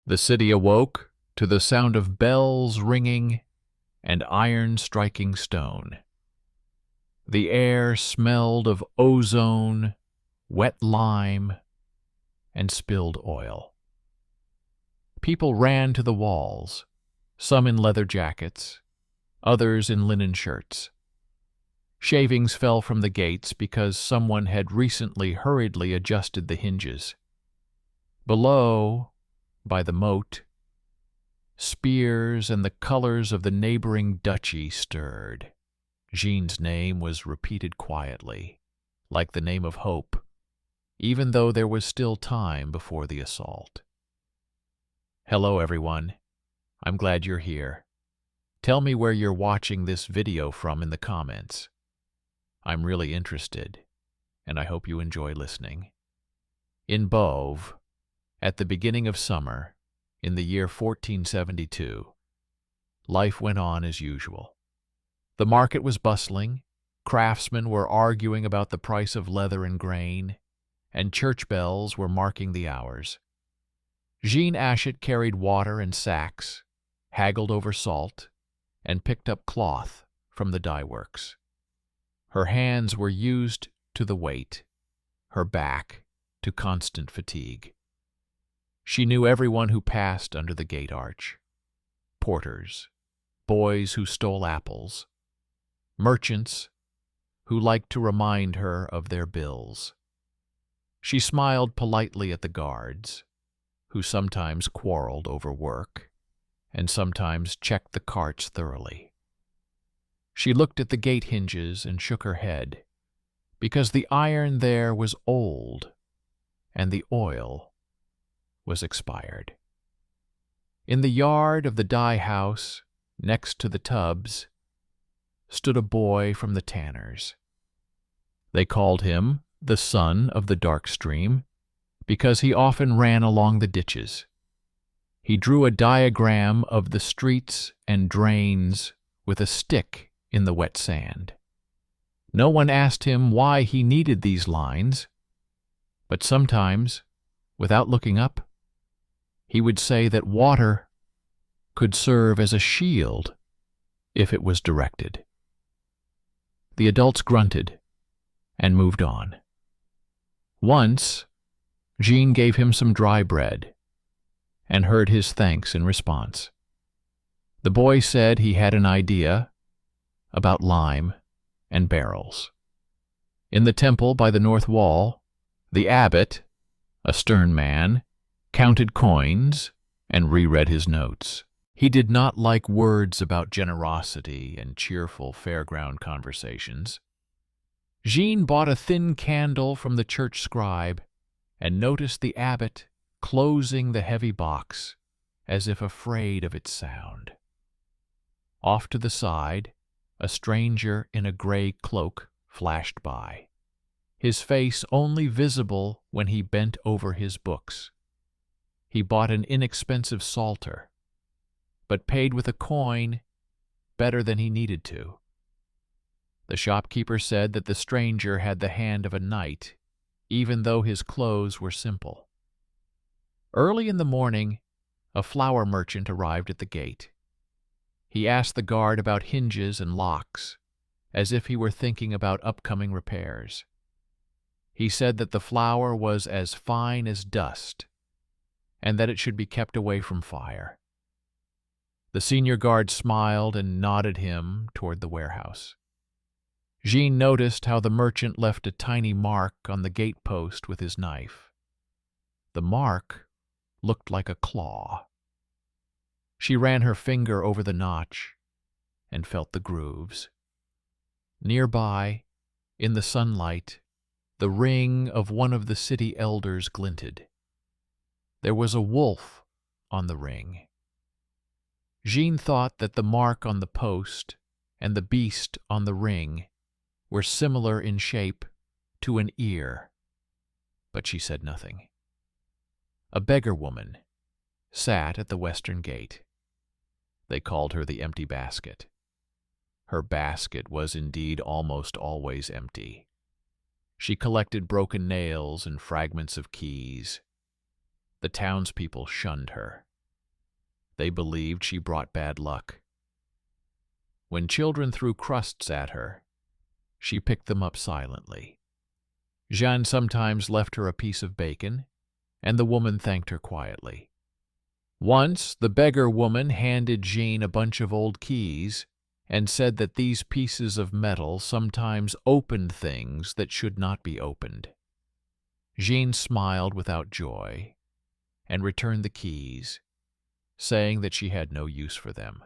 The city awoke to the sound of bells ringing and iron striking stone. The air smelled of ozone, wet lime, and spilled oil. People ran to the walls, some in leather jackets, others in linen shirts. Shavings fell from the gates because someone had recently hurriedly adjusted the hinges. Below, by the moat, spears and the colors of the neighboring duchy stirred. Jeanne's name was repeated quietly, like the name of hope, even though there was still time before the assault. Hello, everyone. I'm glad you're here. Tell me where you're watching this video from in the comments. I'm really interested, and I hope you enjoy listening. In Beauvais, at the beginning of summer, in the year 1472, life went on as usual. The market was bustling, craftsmen were arguing about the price of leather and grain, and church bells were marking the hours. Jeanne Hachette carried water in sacks, haggled over salt, and picked up cloth from the dye works. Her hands were used to the weight, her back to constant fatigue. She knew everyone who passed under the gate arch. Porters, boys who stole apples, merchants who liked to remind her of their bills. She smiled politely at the guards, who sometimes quarreled over work and sometimes checked the carts thoroughly. She looked at the gate hinges and shook her head, because the iron there was old and the oil was expired. In the yard of the dye house, next to the tubs, stood a boy from the tanners. They called him the son of the dark stream, because he often ran along the ditches. He drew a diagram of the streets and drains with a stick in the wet sand. No one asked him why he needed these lines, but sometimes, without looking up, he would say that water could serve as a shield if it was directed. The adults grunted and moved on. Once, Jeanne gave him some dry bread and heard his thanks in response. The boy said he had an idea about lime and barrels. In the temple by the north wall, the abbot, a stern man, counted coins and reread his notes. He did not like words about generosity and cheerful fairground conversations. Jeanne bought a thin candle from the church scribe and noticed the abbot closing the heavy box as if afraid of its sound. Off to the side, a stranger in a gray cloak flashed by, his face only visible when he bent over his books. He bought an inexpensive psalter, but paid with a coin better than he needed to. The shopkeeper said that the stranger had the hand of a knight, even though his clothes were simple. Early in the morning, a flower merchant arrived at the gate. He asked the guard about hinges and locks, as if he were thinking about upcoming repairs. He said that the flour was as fine as dust, and that it should be kept away from fire. The senior guard smiled and nodded him toward the warehouse. Jeanne noticed how the merchant left a tiny mark on the gatepost with his knife. The mark looked like a claw. She ran her finger over the notch and felt the grooves. Nearby, in the sunlight, the ring of one of the city elders glinted. There was a wolf on the ring. Jeanne thought that the mark on the post and the beast on the ring were similar in shape to an ear, but she said nothing. A beggar woman sat at the western gate. They called her the empty basket. Her basket was indeed almost always empty. She collected broken nails and fragments of keys. The townspeople shunned her. They believed she brought bad luck. When children threw crusts at her, she picked them up silently. Jeanne sometimes left her a piece of bacon, and the woman thanked her quietly. Once, the beggar woman handed Jeanne a bunch of old keys and said that these pieces of metal sometimes opened things that should not be opened. Jeanne smiled without joy and returned the keys, saying that she had no use for them.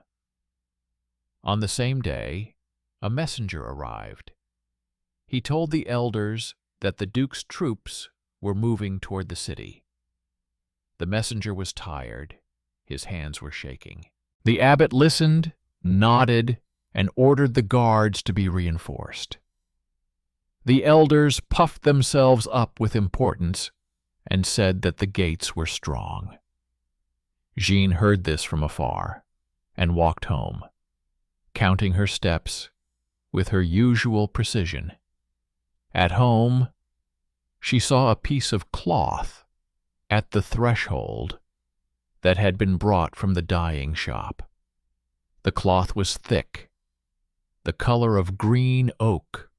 On the same day, a messenger arrived. He told the elders that the Duke's troops were moving toward the city. The messenger was tired. His hands were shaking. The abbot listened, nodded, and ordered the guards to be reinforced. The elders puffed themselves up with importance and said that the gates were strong. Jeanne heard this from afar and walked home, counting her steps with her usual precision. At home, she saw a piece of cloth at the threshold that had been brought from the dyeing shop. The cloth was thick, the color of green oak.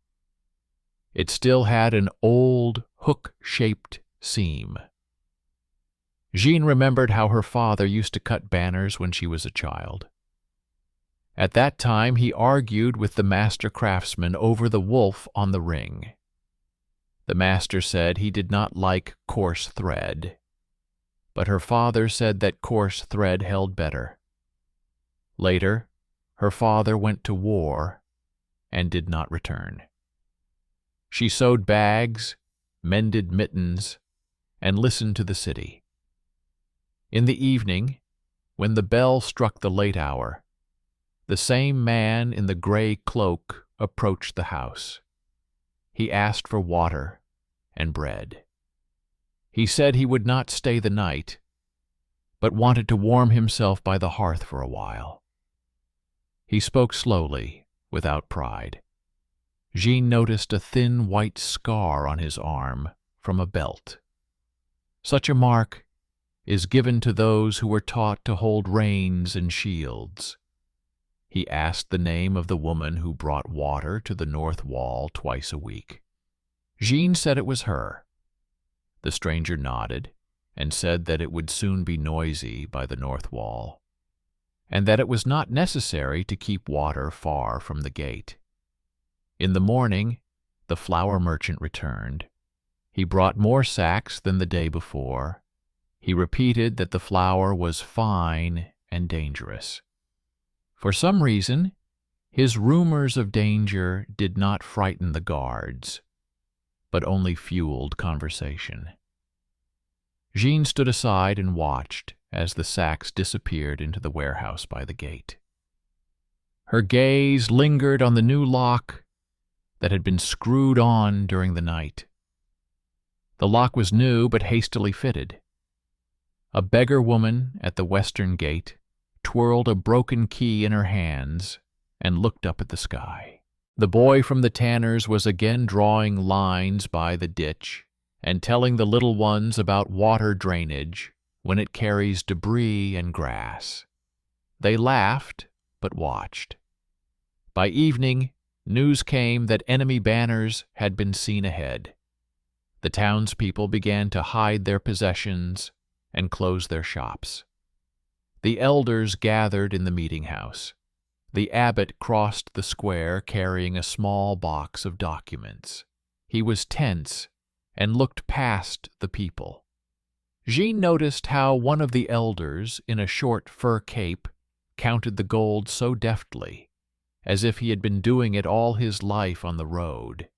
It still had an old hook-shaped seam. Jeanne remembered how her father used to cut banners when she was a child. At that time, he argued with the master craftsman over the wolf on the ring. The master said he did not like coarse thread, but her father said that coarse thread held better. Later, her father went to war and did not return. She sewed bags, mended mittens, and listened to the city. In the evening, when the bell struck the late hour, the same man in the gray cloak approached the house. He asked for water and bread. He said he would not stay the night, but wanted to warm himself by the hearth for a while. He spoke slowly, without pride. Jeanne noticed a thin white scar on his arm from a belt. Such a mark is given to those who were taught to hold reins and shields. He asked the name of the woman who brought water to the north wall twice a week. Jeanne said it was her. The stranger nodded and said that it would soon be noisy by the north wall, and that it was not necessary to keep water far from the gate. In the morning, the flour merchant returned. He brought more sacks than the day before. He repeated that the flour was fine and dangerous. For some reason, his rumors of danger did not frighten the guards, but only fueled conversation. Jeanne stood aside and watched as the sacks disappeared into the warehouse by the gate. Her gaze lingered on the new lock that had been screwed on during the night. The lock was new but hastily fitted. A beggar woman at the western gate twirled a broken key in her hands and looked up at the sky. The boy from the tanner's was again drawing lines by the ditch and telling the little ones about water drainage when it carries debris and grass. They laughed, but watched. By evening, news came that enemy banners had been seen ahead. The townspeople began to hide their possessions and close their shops. The elders gathered in the meeting house. The abbot crossed the square carrying a small box of documents. He was tense and looked past the people. Jeanne noticed how one of the elders, in a short fur cape, counted the gold so deftly, as if he had been doing it all his life on the road.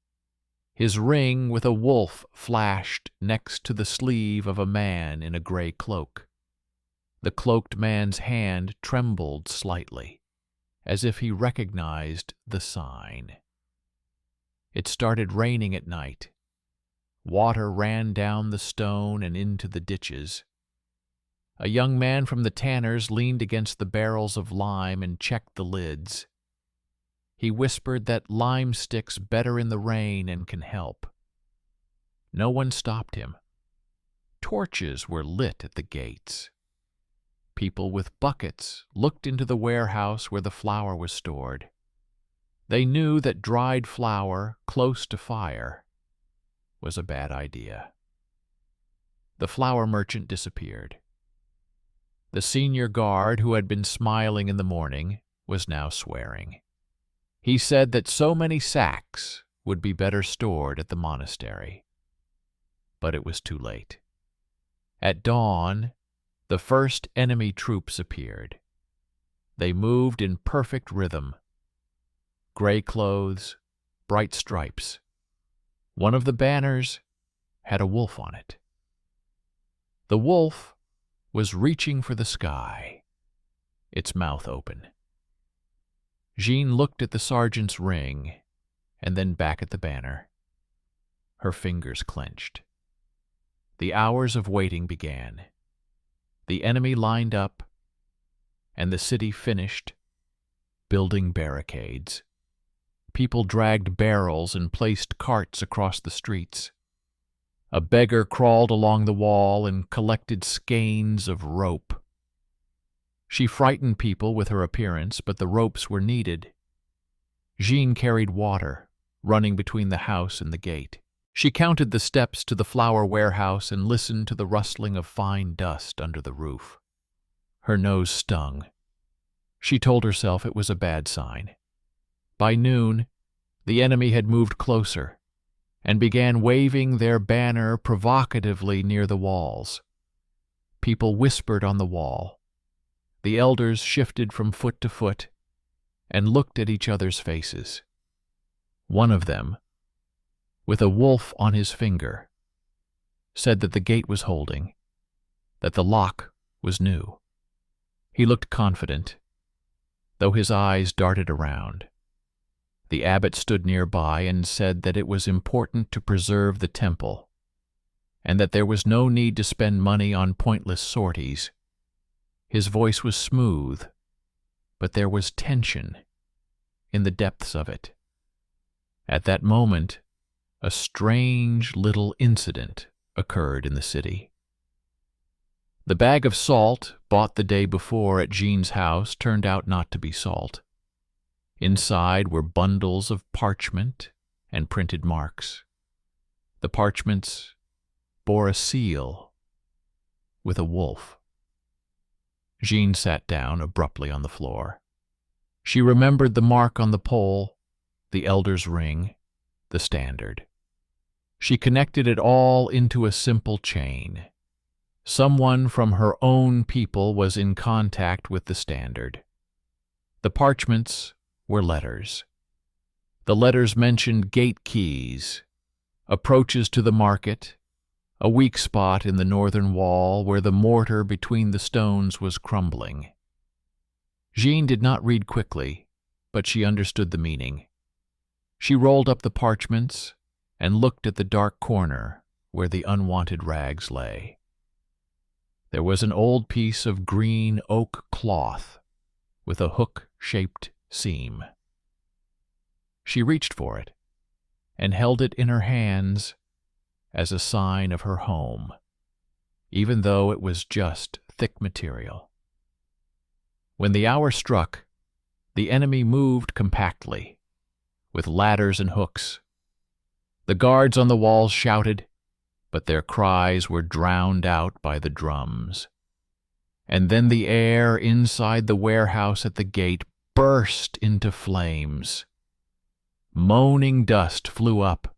His ring with a wolf flashed next to the sleeve of a man in a gray cloak. The cloaked man's hand trembled slightly, as if he recognized the sign. It started raining at night. Water ran down the stone and into the ditches. A young man from the tanner's leaned against the barrels of lime and checked the lids. He whispered that lime sticks better in the rain and can help. No one stopped him. Torches were lit at the gates. People with buckets looked into the warehouse where the flour was stored. They knew that dried flour close to fire was a bad idea. The flour merchant disappeared. The senior guard, who had been smiling in the morning, was now swearing. He said that so many sacks would be better stored at the monastery. But it was too late. At dawn, the first enemy troops appeared. They moved in perfect rhythm. Gray clothes, bright stripes. One of the banners had a wolf on it. The wolf was reaching for the sky, its mouth open. Jeanne looked at the sergeant's ring and then back at the banner. Her fingers clenched. The hours of waiting began. The enemy lined up, and the city finished building barricades. People dragged barrels and placed carts across the streets. A beggar crawled along the wall and collected skeins of rope. She frightened people with her appearance, but the ropes were needed. Jeanne carried water, running between the house and the gate. She counted the steps to the flour warehouse and listened to the rustling of fine dust under the roof. Her nose stung. She told herself it was a bad sign. By noon, the enemy had moved closer and began waving their banner provocatively near the walls. People whispered on the wall. The elders shifted from foot to foot and looked at each other's faces. One of them, with a wolf on his finger, said that the gate was holding, that the lock was new. He looked confident, though his eyes darted around. The abbot stood nearby and said that it was important to preserve the temple, and that there was no need to spend money on pointless sorties. His voice was smooth, but there was tension in the depths of it. At that moment, a strange little incident occurred in the city. The bag of salt bought the day before at Jeanne's house turned out not to be salt. Inside were bundles of parchment and printed marks. The parchments bore a seal with a wolf. Jeanne sat down abruptly on the floor. She remembered the mark on the pole, the elder's ring, the standard. She connected it all into a simple chain. Someone from her own people was in contact with the standard. The parchments were letters. The letters mentioned gate keys, approaches to the market, a weak spot in the northern wall where the mortar between the stones was crumbling. Jeanne did not read quickly, but she understood the meaning. She rolled up the parchments and looked at the dark corner where the unwanted rags lay. There was an old piece of green oak cloth with a hook-shaped seam. She reached for it and held it in her hands as a sign of her home, even though it was just thick material. When the hour struck, the enemy moved compactly, with ladders and hooks. The guards on the walls shouted, but their cries were drowned out by the drums. And then the air inside the warehouse at the gate burst into flames. Moaning dust flew up.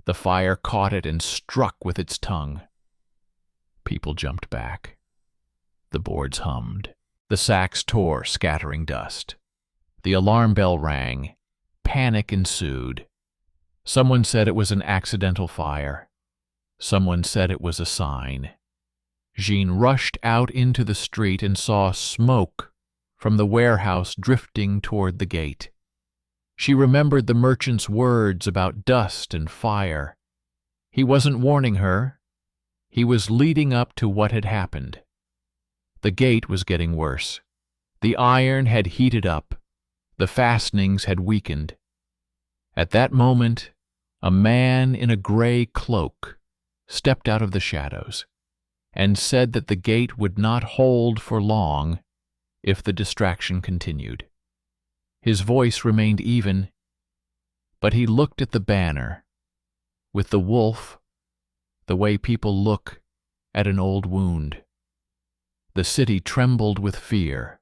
The fire caught it and struck with its tongue. People jumped back. The boards hummed. The sacks tore, scattering dust. The alarm bell rang. Panic ensued. Someone said it was an accidental fire. Someone said it was a sign. Jeanne rushed out into the street and saw smoke from the warehouse drifting toward the gate. She remembered the merchant's words about dust and fire. He wasn't warning her. He was leading up to what had happened. The gate was getting worse. The iron had heated up. The fastenings had weakened. At that moment, a man in a gray cloak stepped out of the shadows. and said that the gate would not hold for long if the distraction continued. His voice remained even, but he looked at the banner, with the wolf, the way people look at an old wound. The city trembled with fear,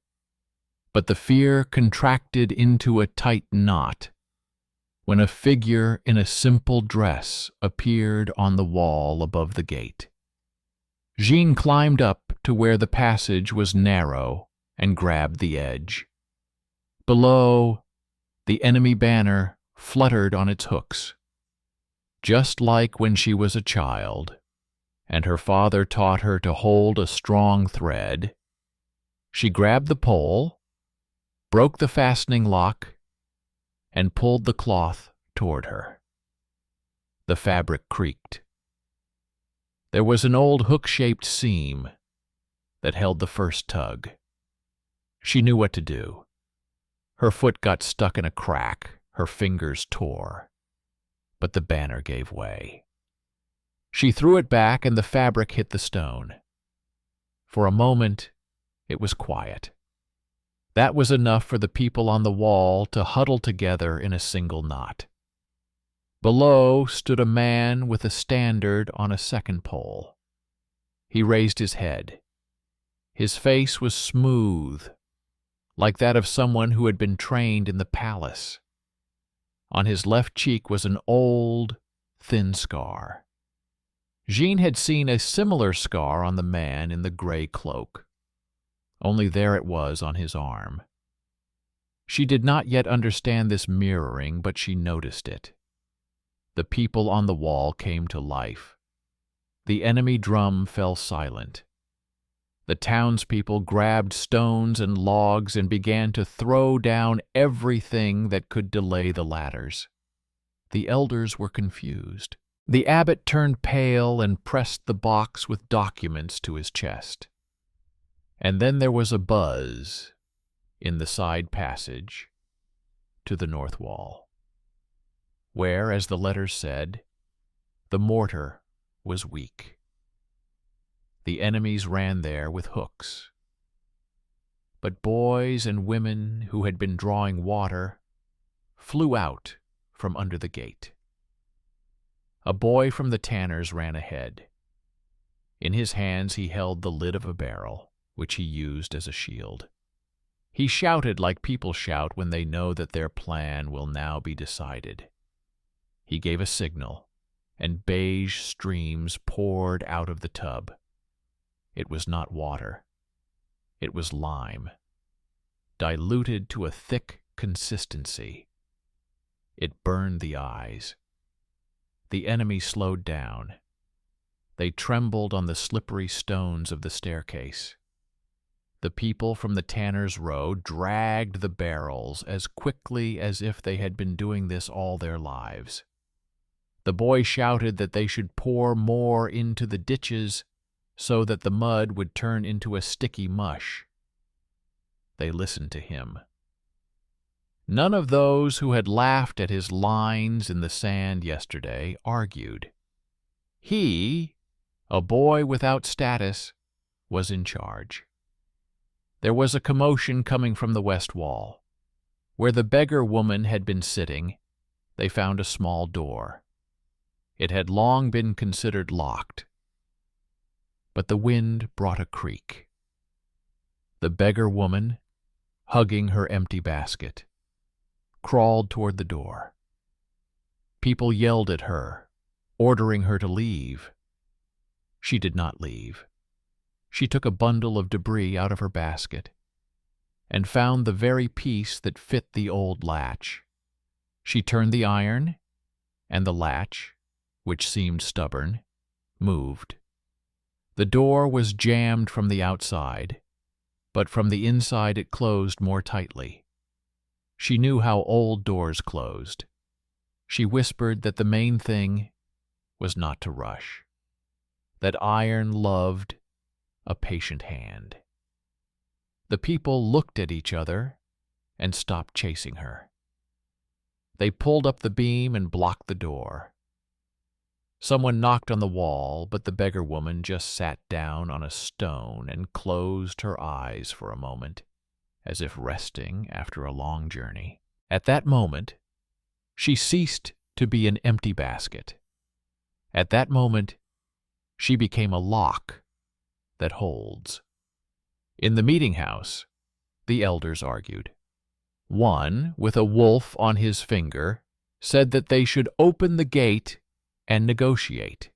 but the fear contracted into a tight knot when a figure in a simple dress appeared on the wall above the gate. Jeanne climbed up to where the passage was narrow and grabbed the edge. Below, the enemy banner fluttered on its hooks, just like when she was a child, and her father taught her to hold a strong thread. She grabbed the pole, broke the fastening lock, and pulled the cloth toward her. The fabric creaked. There was an old hook-shaped seam that held the first tug. She knew what to do. Her foot got stuck in a crack, her fingers tore, but the banner gave way. She threw it back and the fabric hit the stone. For a moment, it was quiet. That was enough for the people on the wall to huddle together in a single knot. Below stood a man with a standard on a second pole. He raised his head. His face was smooth, like that of someone who had been trained in the palace. On his left cheek was an old, thin scar. Jeanne had seen a similar scar on the man in the gray cloak, only there it was on his arm. She did not yet understand this mirroring, but she noticed it. The people on the wall came to life. The enemy drum fell silent. The townspeople grabbed stones and logs and began to throw down everything that could delay the ladders. The elders were confused. The abbot turned pale and pressed the box with documents to his chest. And then there was a buzz in the side passage to the north wall, where, as the letters said, the mortar was weak. The enemies ran there with hooks. But boys and women who had been drawing water flew out from under the gate. A boy from the tanners ran ahead. In his hands he held the lid of a barrel, which he used as a shield. He shouted like people shout when they know that their plan will now be decided. He gave a signal, and beige streams poured out of the tub. It was not water. It was lime, diluted to a thick consistency. It burned the eyes. The enemy slowed down. They trembled on the slippery stones of the staircase. The people from the tanner's row dragged the barrels as quickly as if they had been doing this all their lives. The boy shouted that they should pour more into the ditches so that the mud would turn into a sticky mush. They listened to him. None of those who had laughed at his lines in the sand yesterday argued. He, a boy without status, was in charge. There was a commotion coming from the west wall. Where the beggar woman had been sitting, they found a small door. It had long been considered locked, but the wind brought a creak. The beggar woman, hugging her empty basket, crawled toward the door. People yelled at her, ordering her to leave. She did not leave. She took a bundle of debris out of her basket and found the very piece that fit the old latch. She turned the iron, and the latch, which seemed stubborn, moved. The door was jammed from the outside, but from the inside it closed more tightly. She knew how old doors closed. She whispered that the main thing was not to rush, that iron loved a patient hand. The people looked at each other and stopped chasing her. They pulled up the beam and blocked the door. Someone knocked on the wall, but the beggar woman just sat down on a stone and closed her eyes for a moment, as if resting after a long journey. At that moment, she ceased to be an empty basket. At that moment, she became a lock that holds. In the meeting house, the elders argued. One, with a wolf on his finger, said that they should open the gate and negotiate.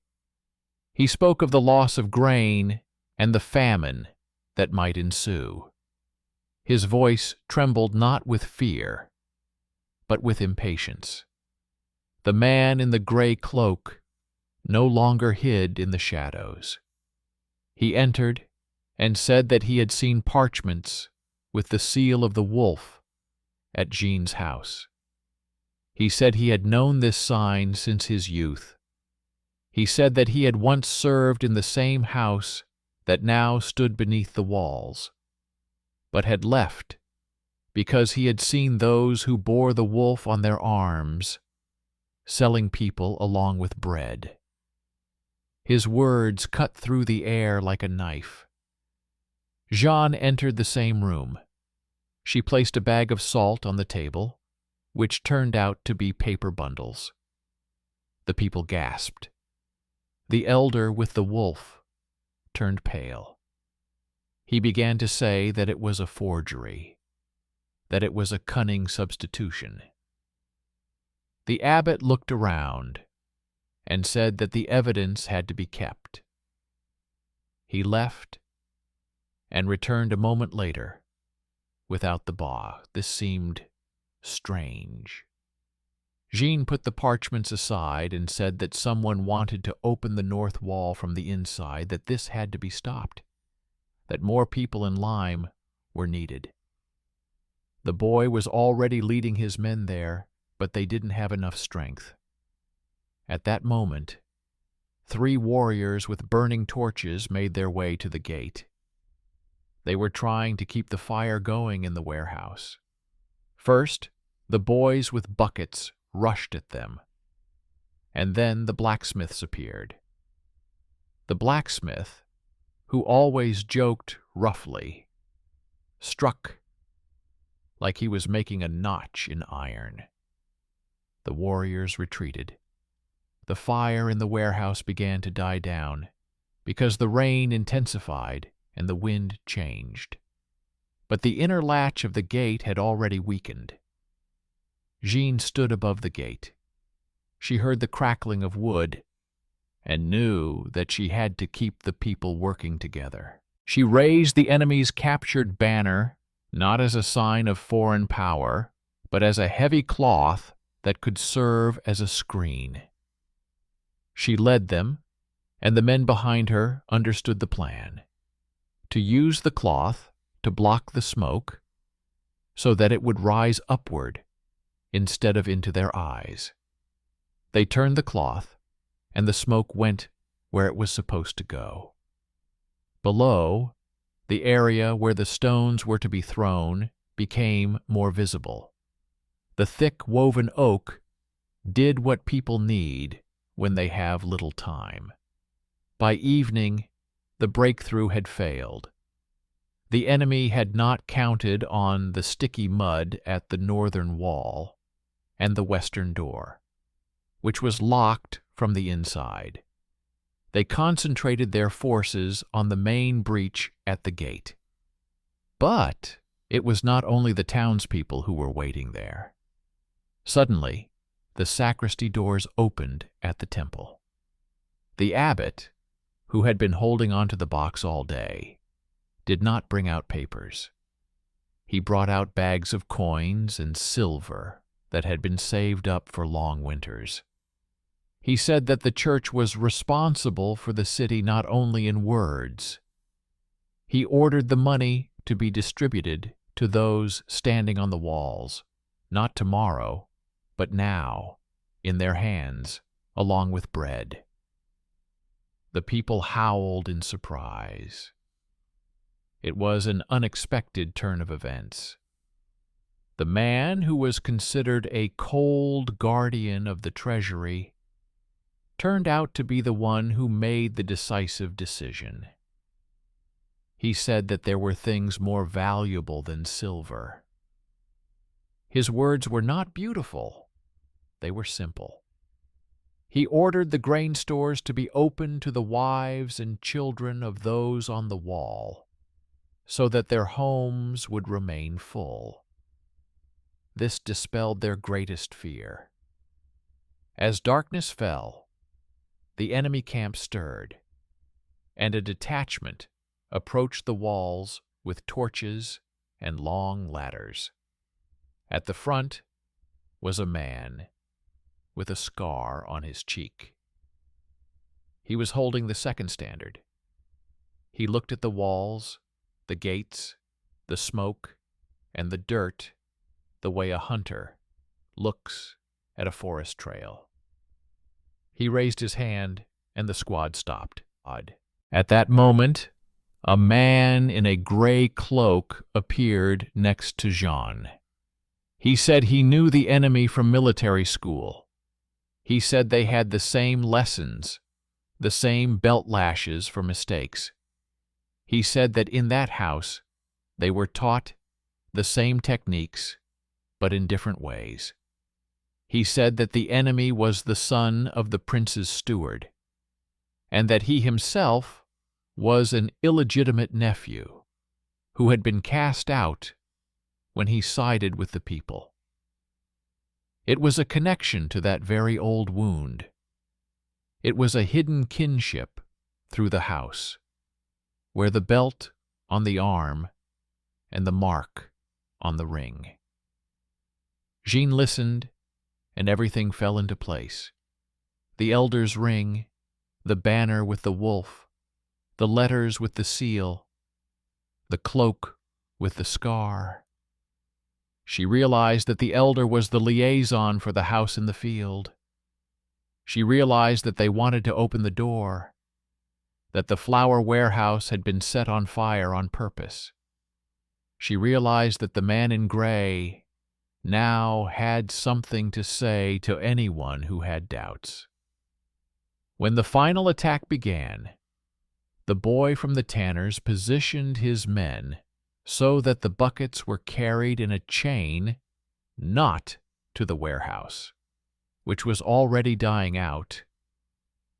He spoke of the loss of grain and the famine that might ensue. His voice trembled not with fear, but with impatience. The man in the gray cloak no longer hid in the shadows. He entered and said that he had seen parchments with the seal of the wolf at Jeanne's house. He said he had known this sign since his youth. He said that he had once served in the same house that now stood beneath the walls, but had left because he had seen those who bore the wolf on their arms selling people along with bread. His words cut through the air like a knife. Jeanne entered the same room. She placed a bag of salt on the table, which turned out to be paper bundles. The people gasped. The elder with the wolf turned pale. He began to say that it was a forgery, that it was a cunning substitution. The abbot looked around and said that the evidence had to be kept. He left and returned a moment later without the bar. This seemed strange. Jeanne put the parchments aside and said that someone wanted to open the north wall from the inside, that this had to be stopped, that more people in Lyme were needed. The boy was already leading his men there, but they didn't have enough strength. At that moment, 3 warriors with burning torches made their way to the gate. They were trying to keep the fire going in the warehouse. First, the boys with buckets rushed at them, and then the blacksmiths appeared. The blacksmith, who always joked roughly, struck like he was making a notch in iron. The warriors retreated. The fire in the warehouse began to die down because the rain intensified and the wind changed. But the inner latch of the gate had already weakened. Jeanne stood above the gate. She heard the crackling of wood and knew that she had to keep the people working together. She raised the enemy's captured banner, not as a sign of foreign power, but as a heavy cloth that could serve as a screen. She led them, and the men behind her understood the plan: to use the cloth to block the smoke so that it would rise upward instead of into their eyes. They turned the cloth, and the smoke went where it was supposed to go. Below, the area where the stones were to be thrown became more visible. The thick woven oak did what people need when they have little time. By evening, the breakthrough had failed. The enemy had not counted on the sticky mud at the northern wall and the western door, which was locked from the inside. They concentrated their forces on the main breach at the gate. But it was not only the townspeople who were waiting there. Suddenly, the sacristy doors opened at the temple. The abbot, who had been holding onto the box all day, did not bring out papers. He brought out bags of coins and silver that had been saved up for long winters. He said that the church was responsible for the city not only in words. He ordered the money to be distributed to those standing on the walls, not tomorrow, but now, in their hands, along with bread. The people howled in surprise. It was an unexpected turn of events. The man who was considered a cold guardian of the treasury turned out to be the one who made the decisive decision. He said that there were things more valuable than silver. His words were not beautiful, they were simple. He ordered the grain stores to be open to the wives and children of those on the wall, so that their homes would remain full. This dispelled their greatest fear. As darkness fell, the enemy camp stirred, and a detachment approached the walls with torches and long ladders. At the front was a man with a scar on his cheek. He was holding the second standard. He looked at the walls, the gates, the smoke, and the dirt the way a hunter looks at a forest trail. He raised his hand, and the squad stopped. At that moment, a man in a gray cloak appeared next to Jeanne. He said he knew the enemy from military school. He said they had the same lessons, the same belt lashes for mistakes. He said that in that house they were taught the same techniques, but in different ways. He said that the enemy was the son of the prince's steward, and that he himself was an illegitimate nephew who had been cast out when he sided with the people. It was a connection to that very old wound. It was a hidden kinship through the house, where the belt on the arm and the mark on the ring. Jeanne listened, and everything fell into place. The elder's ring, the banner with the wolf, the letters with the seal, the cloak with the scar. She realized that the elder was the liaison for the house in the field. She realized that they wanted to open the door, that the flour warehouse had been set on fire on purpose. She realized that the man in gray now had something to say to anyone who had doubts. When the final attack began, the boy from the tanners positioned his men so that the buckets were carried in a chain, not to the warehouse, which was already dying out,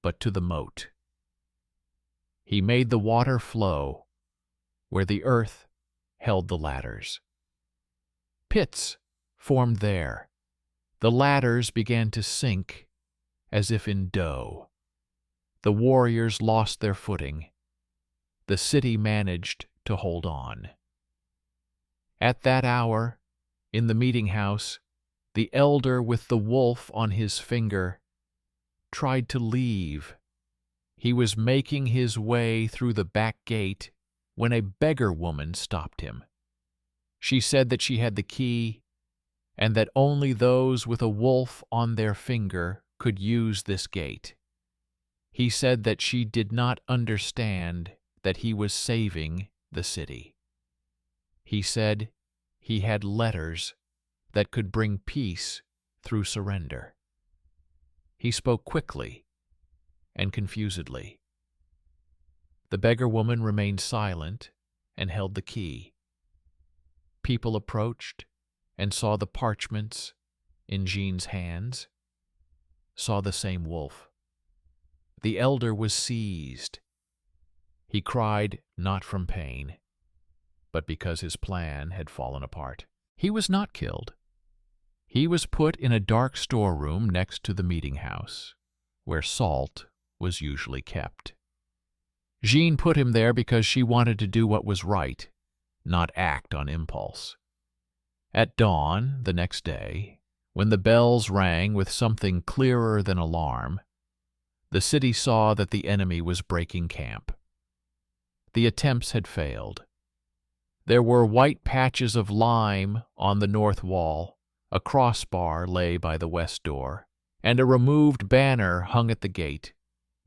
but to the moat. He made the water flow where the earth held the ladders. Pits formed there. The ladders began to sink as if in dough. The warriors lost their footing. The city managed to hold on. At that hour, in the meeting house, the elder with the wolf on his finger tried to leave. He was making his way through the back gate when a beggar woman stopped him. She said that she had the key and that only those with a wolf on their finger could use this gate. He said that she did not understand that he was saving the city. He said he had letters that could bring peace through surrender. He spoke quickly and confusedly. The beggar woman remained silent and held the key. People approached and saw the parchments in Jeanne's hands, saw the same wolf. The elder was seized. He cried not from pain, but because his plan had fallen apart. He was not killed. He was put in a dark storeroom next to the meeting house, where salt was usually kept. Jeanne put him there because she wanted to do what was right, not act on impulse. At dawn the next day, when the bells rang with something clearer than alarm, the city saw that the enemy was breaking camp. The attempts had failed. There were white patches of lime on the north wall, a crossbar lay by the west door, and a removed banner hung at the gate,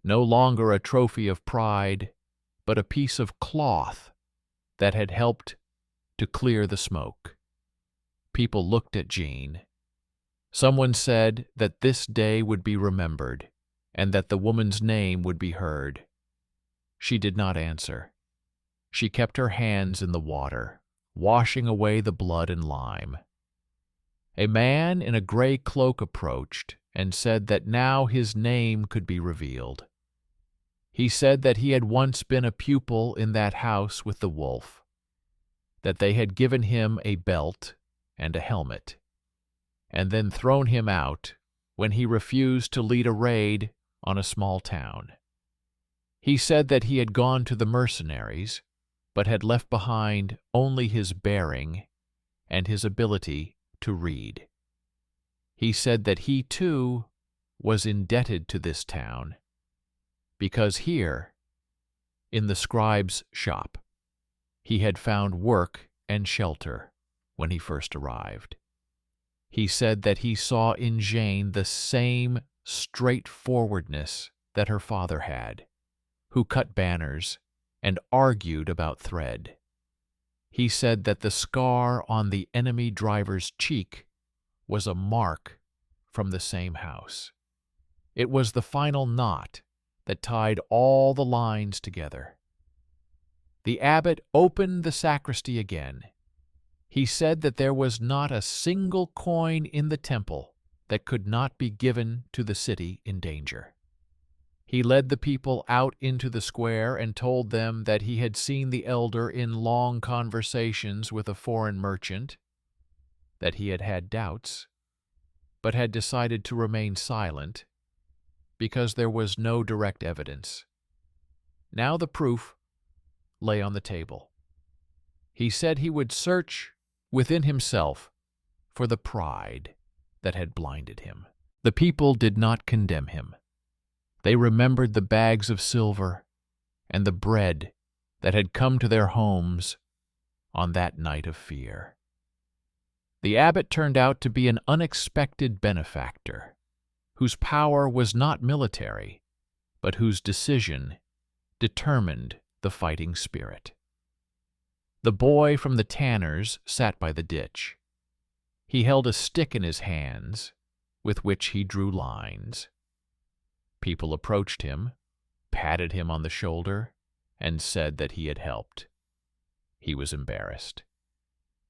no longer a trophy of pride, but a piece of cloth that had helped to clear the smoke. People looked at Jeanne. Someone said that this day would be remembered, and that the woman's name would be heard. She did not answer. She kept her hands in the water, washing away the blood and lime. A man in a gray cloak approached and said that now his name could be revealed. He said that he had once been a pupil in that house with the wolf, that they had given him a belt and a helmet, and then thrown him out when he refused to lead a raid on a small town. He said that he had gone to the mercenaries, but had left behind only his bearing and his ability to read. He said that he, too, was indebted to this town, because here, in the scribe's shop, he had found work and shelter when he first arrived. He said that he saw in Jeanne the same straightforwardness that her father had, who cut banners and argued about thread. He said that the scar on the enemy driver's cheek was a mark from the same house. It was the final knot that tied all the lines together. The abbot opened the sacristy again. He said that there was not a single coin in the temple that could not be given to the city in danger. He led the people out into the square and told them that he had seen the elder in long conversations with a foreign merchant, that he had had doubts, but had decided to remain silent because there was no direct evidence. Now the proof lay on the table. He said he would search within himself for the pride that had blinded him. The people did not condemn him. They remembered the bags of silver and the bread that had come to their homes on that night of fear. The abbot turned out to be an unexpected benefactor, whose power was not military, but whose decision determined the fighting spirit. The boy from the tanner's sat by the ditch. He held a stick in his hands, with which he drew lines. People approached him, patted him on the shoulder, and said that he had helped. He was embarrassed.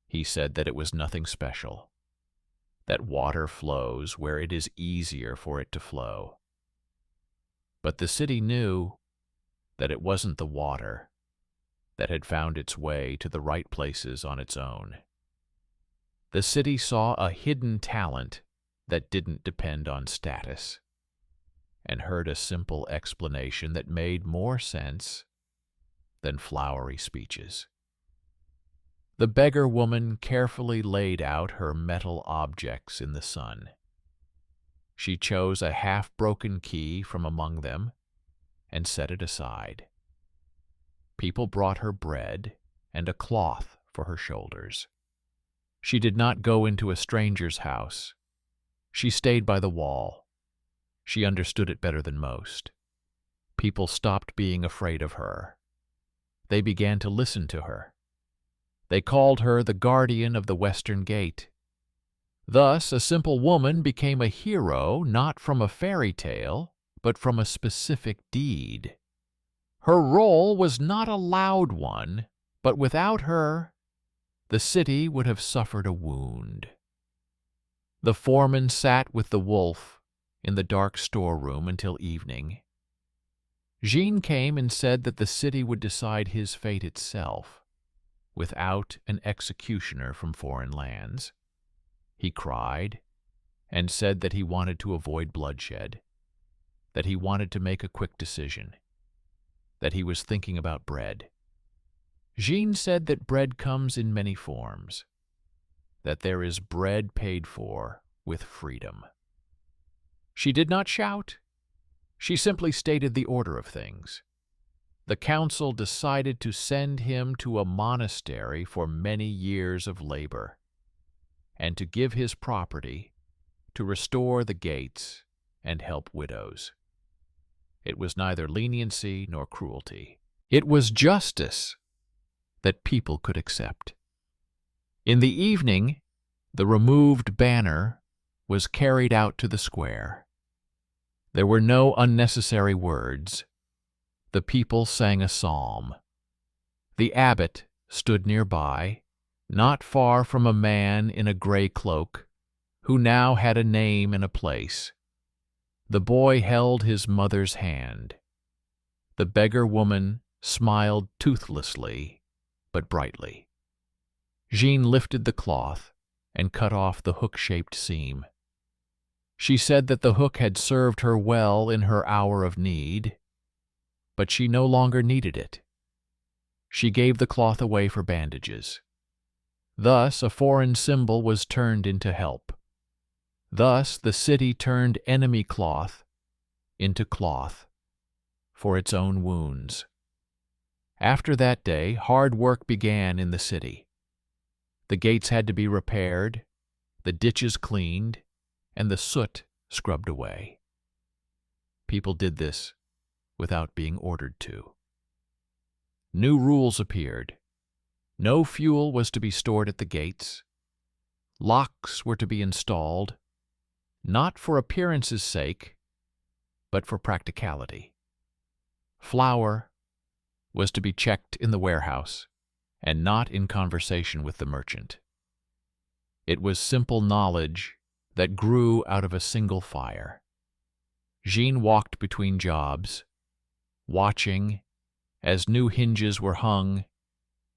He said that it was nothing special, that water flows where it is easier for it to flow. But the city knew that it wasn't the water that had found its way to the right places on its own. The city saw a hidden talent that didn't depend on status, and heard a simple explanation that made more sense than flowery speeches. The beggar woman carefully laid out her metal objects in the sun. She chose a half-broken key from among them and set it aside. People brought her bread and a cloth for her shoulders. She did not go into a stranger's house. She stayed by the wall. She understood it better than most. People stopped being afraid of her. They began to listen to her. They called her the guardian of the Western Gate. Thus, a simple woman became a hero not from a fairy tale, but from a specific deed. Her role was not a loud one, but without her, the city would have suffered a wound. The foreman sat with the wolf in the dark storeroom until evening. Jeanne came and said that the city would decide his fate itself, without an executioner from foreign lands. He cried and said that he wanted to avoid bloodshed, that he wanted to make a quick decision, that he was thinking about bread. Jeanne said that bread comes in many forms, that there is bread paid for with freedom. She did not shout. She simply stated the order of things. The council decided to send him to a monastery for many years of labor, and to give his property to restore the gates and help widows. It was neither leniency nor cruelty. It was justice that people could accept. In the evening, the removed banner was carried out to the square. There were no unnecessary words. The people sang a psalm. The abbot stood nearby, not far from a man in a gray cloak, who now had a name and a place. The boy held his mother's hand. The beggar woman smiled toothlessly, but brightly. Jeanne lifted the cloth and cut off the hook-shaped seam. She said that the hook had served her well in her hour of need, but she no longer needed it. She gave the cloth away for bandages. Thus a foreign symbol was turned into help. Thus the city turned enemy cloth into cloth for its own wounds. After that day, hard work began in the city. The gates had to be repaired, the ditches cleaned, and the soot scrubbed away. People did this without being ordered to. New rules appeared. No fuel was to be stored at the gates. Locks were to be installed, not for appearance's sake, but for practicality. Flour was to be checked in the warehouse and not in conversation with the merchant. It was simple knowledge that grew out of a single fire. Jeanne walked between jobs, watching as new hinges were hung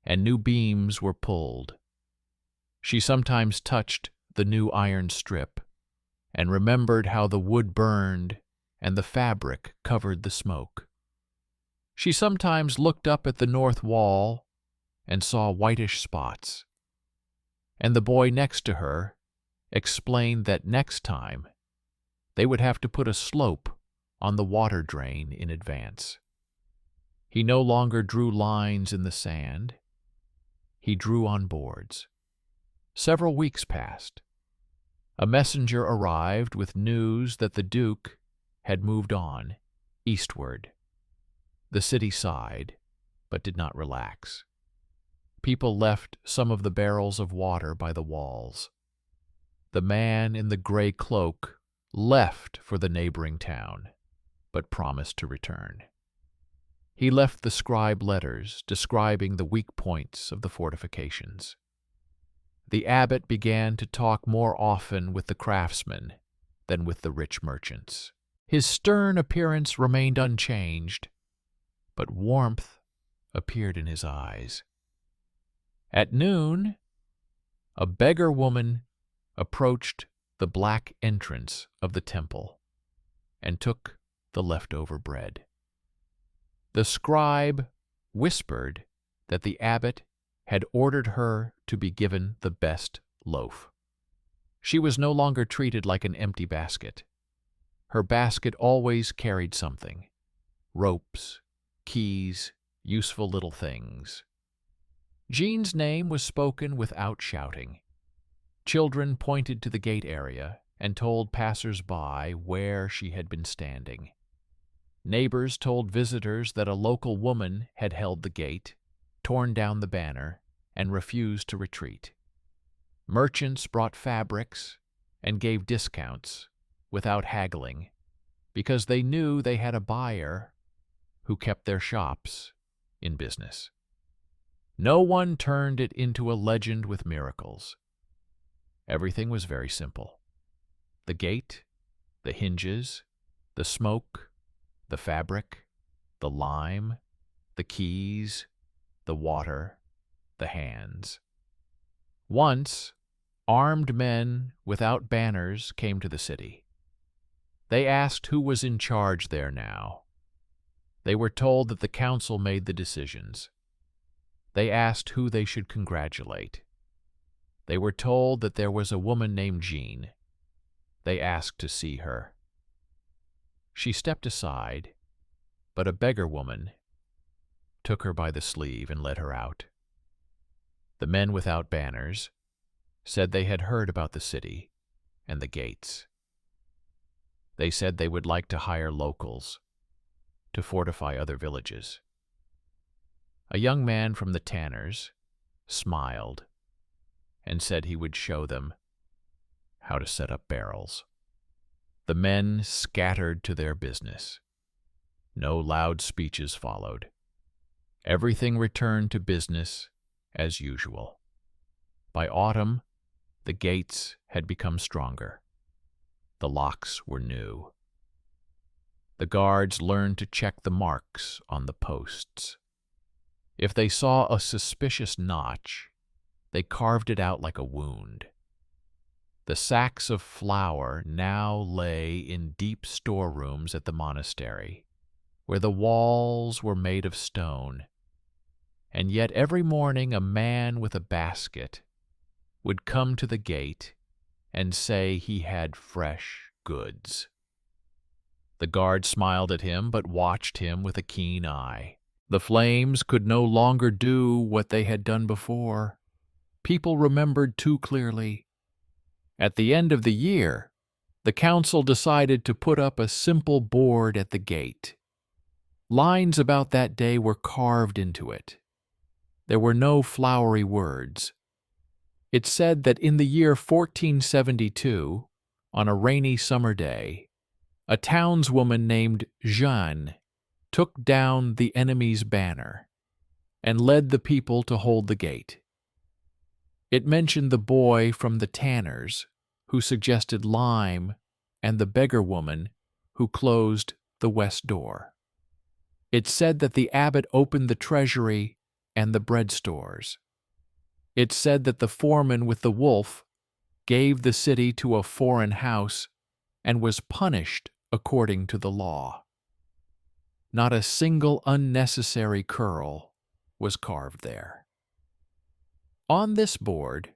and new beams were pulled. She sometimes touched the new iron strip and remembered how the wood burned and the fabric covered the smoke. She sometimes looked up at the north wall and saw whitish spots, and the boy next to her explained that next time they would have to put a slope on the water drain in advance. He no longer drew lines in the sand. He drew on boards. Several weeks passed. A messenger arrived with news that the Duke had moved on, eastward. The city sighed, but did not relax. People left some of the barrels of water by the walls. The man in the gray cloak left for the neighboring town, but promised to return. He left the scribe letters describing the weak points of the fortifications. The abbot began to talk more often with the craftsmen than with the rich merchants. His stern appearance remained unchanged, but warmth appeared in his eyes. At noon, a beggar woman approached the black entrance of the temple and took the leftover bread. The scribe whispered that the abbot had ordered her to be given the best loaf. She was no longer treated like an empty basket. Her basket always carried something: ropes, keys, useful little things. Jeanne's name was spoken without shouting. Children pointed to the gate area and told passers-by where she had been standing. Neighbors told visitors that a local woman had held the gate, torn down the banner, and refused to retreat. Merchants brought fabrics and gave discounts without haggling, because they knew they had a buyer who kept their shops in business. No one turned it into a legend with miracles. Everything was very simple. The gate, the hinges, the smoke, the fabric, the lime, the keys, the water, the hands. Once, armed men without banners came to the city. They asked who was in charge there now. They were told that the council made the decisions. They asked who they should congratulate. They were told that there was a woman named Jeanne. They asked to see her. She stepped aside, but a beggar woman took her by the sleeve and led her out. The men without banners said they had heard about the city and the gates. They said they would like to hire locals to fortify other villages. A young man from the tanners smiled and said he would show them how to set up barrels. The men scattered to their business. No loud speeches followed. Everything returned to business as usual. By autumn, the gates had become stronger. The locks were new. The guards learned to check the marks on the posts. If they saw a suspicious notch, they carved it out like a wound. The sacks of flour now lay in deep storerooms at the monastery, where the walls were made of stone, and yet every morning a man with a basket would come to the gate and say he had fresh goods. The guard smiled at him, but watched him with a keen eye. The flames could no longer do what they had done before. People remembered too clearly. At the end of the year, the council decided to put up a simple board at the gate. Lines about that day were carved into it. There were no flowery words. It said that in the year 1472, on a rainy summer day, a townswoman named Jeanne took down the enemy's banner and led the people to hold the gate. It mentioned the boy from the tanners who suggested lime and the beggar woman who closed the west door. It said that the abbot opened the treasury and the bread stores. It said that the foreman with the wolf gave the city to a foreign house and was punished according to the law. Not a single unnecessary curl was carved there. On this board,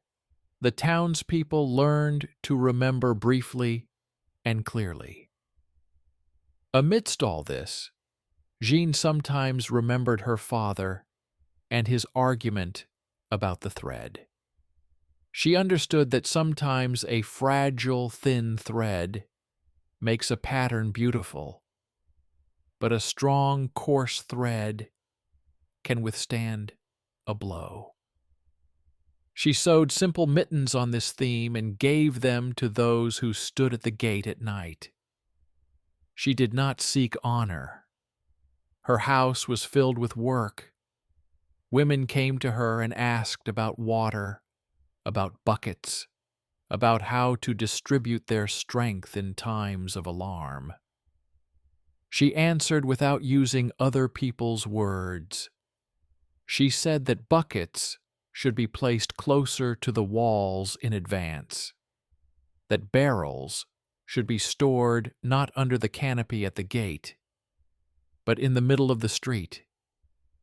the townspeople learned to remember briefly and clearly. Amidst all this, Jeanne sometimes remembered her father and his argument about the thread. She understood that sometimes a fragile, thin thread makes a pattern beautiful, but a strong, coarse thread can withstand a blow. She sewed simple mittens on this theme and gave them to those who stood at the gate at night. She did not seek honor. Her house was filled with work. Women came to her and asked about water, about buckets, about how to distribute their strength in times of alarm. She answered without using other people's words. She said that buckets should be placed closer to the walls in advance, that barrels should be stored not under the canopy at the gate, but in the middle of the street,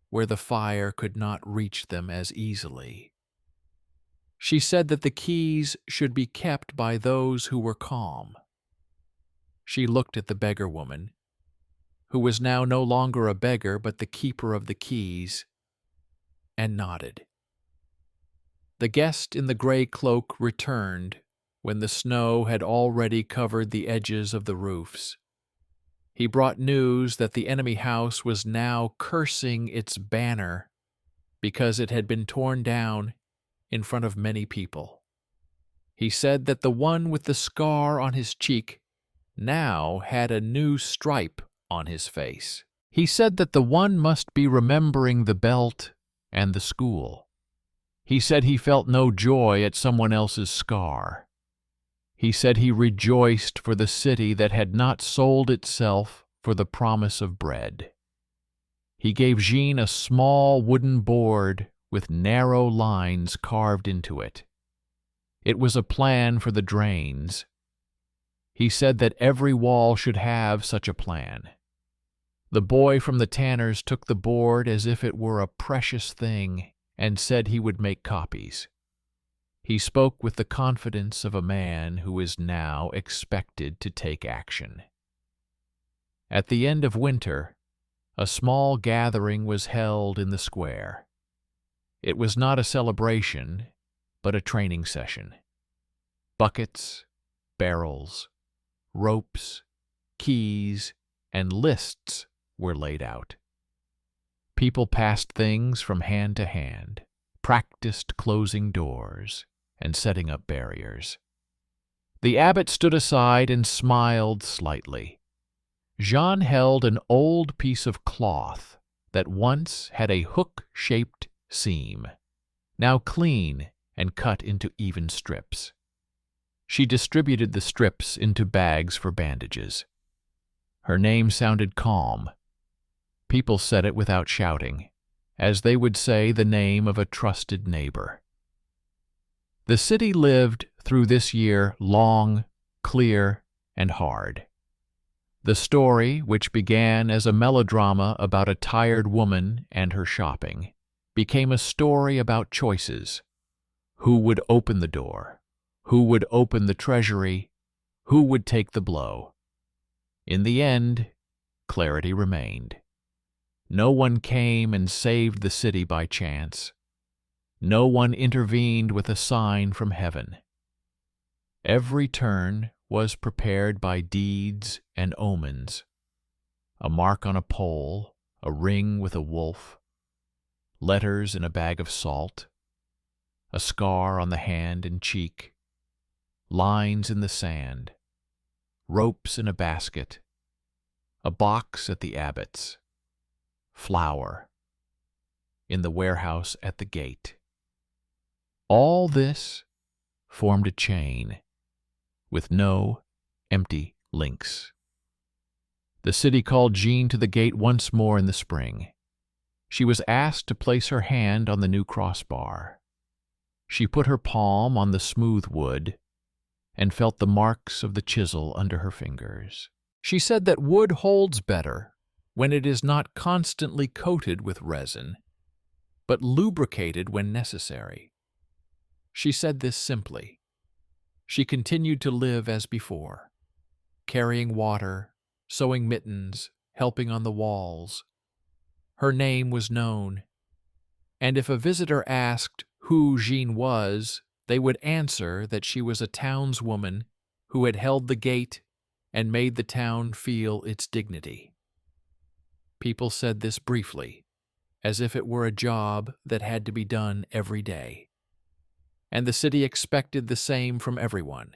where the fire could not reach them as easily. She said that the keys should be kept by those who were calm. She looked at the beggar woman, who was now no longer a beggar but the keeper of the keys, and nodded. The guest in the gray cloak returned when the snow had already covered the edges of the roofs. He brought news that the enemy house was now cursing its banner because it had been torn down in front of many people. He said that the one with the scar on his cheek now had a new stripe on his face. He said that the one must be remembering the belt and the school. He said he felt no joy at someone else's scar. He said he rejoiced for the city that had not sold itself for the promise of bread. He gave Jeanne a small wooden board with narrow lines carved into it. It was a plan for the drains. He said that every wall should have such a plan. The boy from the tanners took the board as if it were a precious thing and said he would make copies. He spoke with the confidence of a man who is now expected to take action. At the end of winter, a small gathering was held in the square. It was not a celebration, but a training session. Buckets, barrels, ropes, keys, and lists were laid out. People passed things from hand to hand, practiced closing doors and setting up barriers. The abbot stood aside and smiled slightly. Jeanne held an old piece of cloth that once had a hook-shaped seam, now clean and cut into even strips. She distributed the strips into bags for bandages. Her name sounded calm. People said it without shouting, as they would say the name of a trusted neighbor. The city lived through this year long, clear, and hard. The story, which began as a melodrama about a tired woman and her shopping, became a story about choices. Who would open the door? Who would open the treasury? Who would take the blow? In the end, clarity remained. No one came and saved the city by chance. No one intervened with a sign from heaven. Every turn was prepared by deeds and omens. A mark on a pole, a ring with a wolf, letters in a bag of salt, a scar on the hand and cheek, lines in the sand, ropes in a basket, a box at the abbot's, flour in the warehouse at the gate. All this formed a chain with no empty links. The city called Jeanne to the gate once more in the spring. She was asked to place her hand on the new crossbar. She put her palm on the smooth wood and felt the marks of the chisel under her fingers. She said that wood holds better when it is not constantly coated with resin, but lubricated when necessary. She said this simply. She continued to live as before, carrying water, sewing mittens, helping on the walls. Her name was known, and if a visitor asked who Jeanne was, they would answer that she was a townswoman who had held the gate and made the town feel its dignity. People said this briefly, as if it were a job that had to be done every day. And the city expected the same from everyone.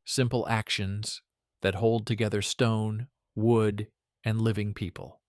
Simple actions that hold together stone, wood, and living people.